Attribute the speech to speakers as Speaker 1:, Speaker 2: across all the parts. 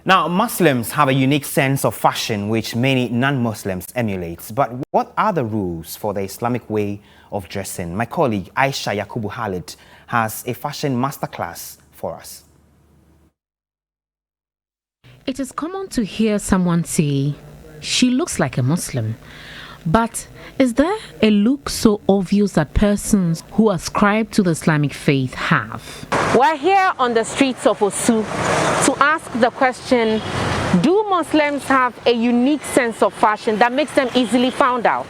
Speaker 1: Now, Muslims have a unique sense of fashion which many non-Muslims emulate. But what are the rules for the Islamic way of dressing? My colleague Aisha Yakubu Khalid has a fashion masterclass for us.
Speaker 2: It is common to hear someone say, "She looks like a Muslim." But is there a look so obvious that persons who ascribe to the Islamic faith have?
Speaker 3: We're here on the streets of Osu to ask the question, do Muslims have a unique sense of fashion that makes them easily found out?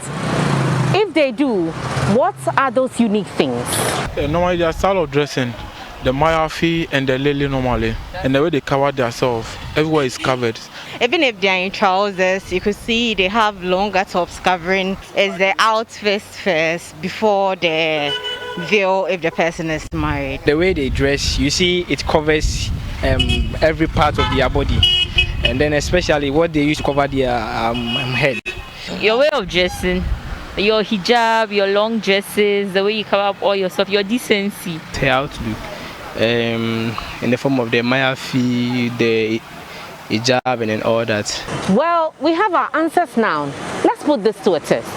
Speaker 3: If they do, what are those unique things?
Speaker 4: Normally their style of dressing, the mayafi and the lily normally, and the way they cover themselves, everywhere is covered.
Speaker 5: Even if they're in trousers, you could see they have longer tops covering. It's the outfit first before the veil if the person is married.
Speaker 6: The way they dress, you see it covers every part of their body, and then especially what they use to cover their head.
Speaker 7: Your way of dressing, your hijab, your long dresses, the way you cover up all your stuff, your decency.
Speaker 6: The outlook in the form of the mayafi, the hijab, and then all that.
Speaker 3: Well, we have our answers now. Let's put this to a test.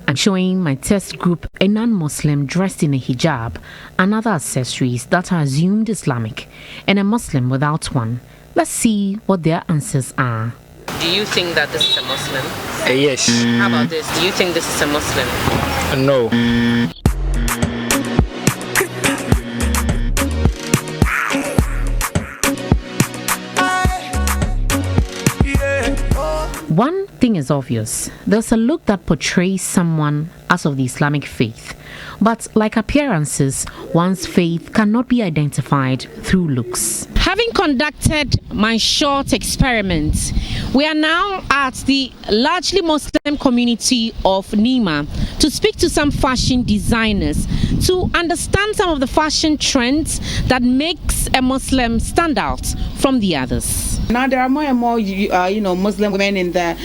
Speaker 2: I'm showing my test group a non-Muslim dressed in a hijab and other accessories that are assumed Islamic, and a Muslim without one. Let's see what their answers are.
Speaker 3: Do you think that this is a Muslim?
Speaker 6: Yes.
Speaker 3: How about this? Do you think this is a Muslim?
Speaker 6: No.
Speaker 2: One thing is obvious. There's a look that portrays someone as of the Islamic faith. But like appearances, one's faith cannot be identified through looks.
Speaker 3: Having conducted my short experiment, we are now at the largely Muslim community of Nima to speak to some fashion designers to understand some of the fashion trends that makes a Muslim stand out from the others.
Speaker 8: Now there are more and more, Muslim women in the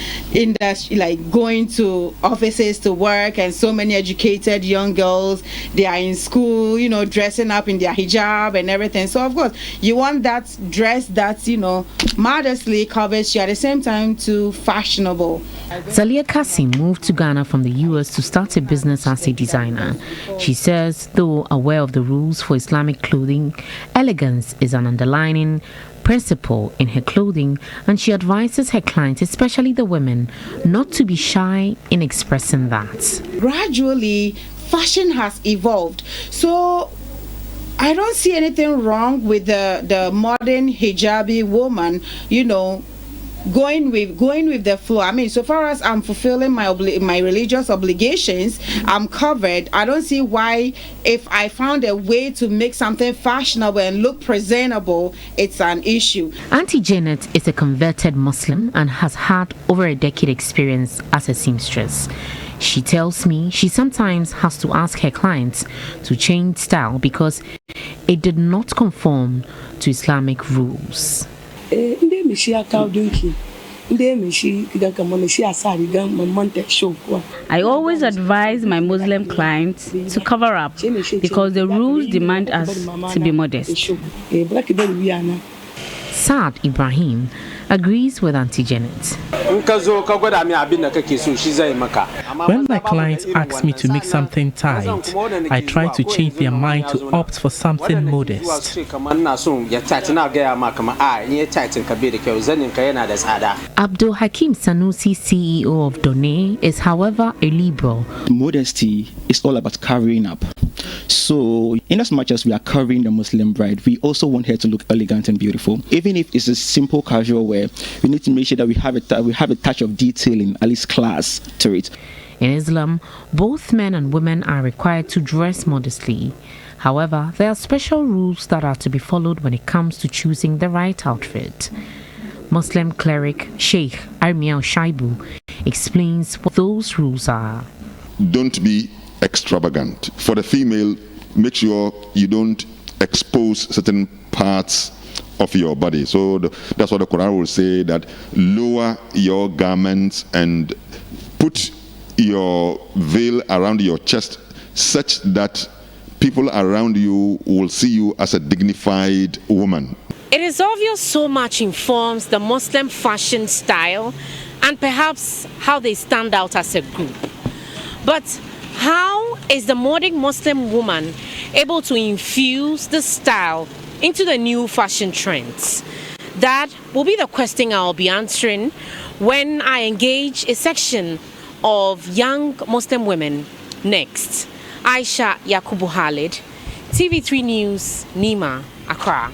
Speaker 8: like going to offices to work, and so many educated young girls. They are in school, dressing up in their hijab and everything. So of course, you want that dress that modestly covers you at the same time too fashionable.
Speaker 2: Zalia Kassim moved to Ghana from the US to start a business as a designer. She says, though aware of the rules for Islamic clothing, elegance is an underlying principle in her clothing, and she advises her clients, especially the women, not to be shy in expressing that.
Speaker 8: Gradually, fashion has evolved. So I don't see anything wrong with the modern hijabi woman, going with the flow. I mean, so far as I'm fulfilling my religious obligations, I'm covered. I don't see why, if I found a way to make something fashionable and look presentable, it's an issue.
Speaker 2: Auntie Janet is a converted Muslim and has had over a decade experience as a seamstress. She tells me she sometimes has to ask her clients to change style because it did not conform to Islamic rules.
Speaker 9: I
Speaker 7: always advise my Muslim clients to cover up because the rules demand us to be modest.
Speaker 2: Saad Ibrahim agrees with Auntie Janet.
Speaker 10: When my clients ask me to make something tight, I try to change their mind to opt for something modest.
Speaker 2: Abdul Hakim Sanusi, CEO of Done, is however a liberal.
Speaker 11: Modesty is all about covering up. So, in as much as we are covering the Muslim bride, we also want her to look elegant and beautiful. Even if it's a simple casual wear, we need to make sure that we have a touch of detailing, at least class to it.
Speaker 2: In Islam, both men and women are required to dress modestly. However, there are special rules that are to be followed when it comes to choosing the right outfit. Muslim cleric Sheikh Armiel Shaibu explains what those rules are.
Speaker 12: Don't be extravagant. For the female, make sure you don't expose certain parts of your body. So that's what the Quran will say, that lower your garments and put your veil around your chest such that people around you will see you as a dignified woman.
Speaker 3: It is obvious so much informs the Muslim fashion style and perhaps how they stand out as a group. But how is the modern Muslim woman able to infuse the style into the new fashion trends? That will be the question I'll be answering when I engage a section of young Muslim women next. Aisha Yakubu Khalid, TV3 News, Nima, Accra.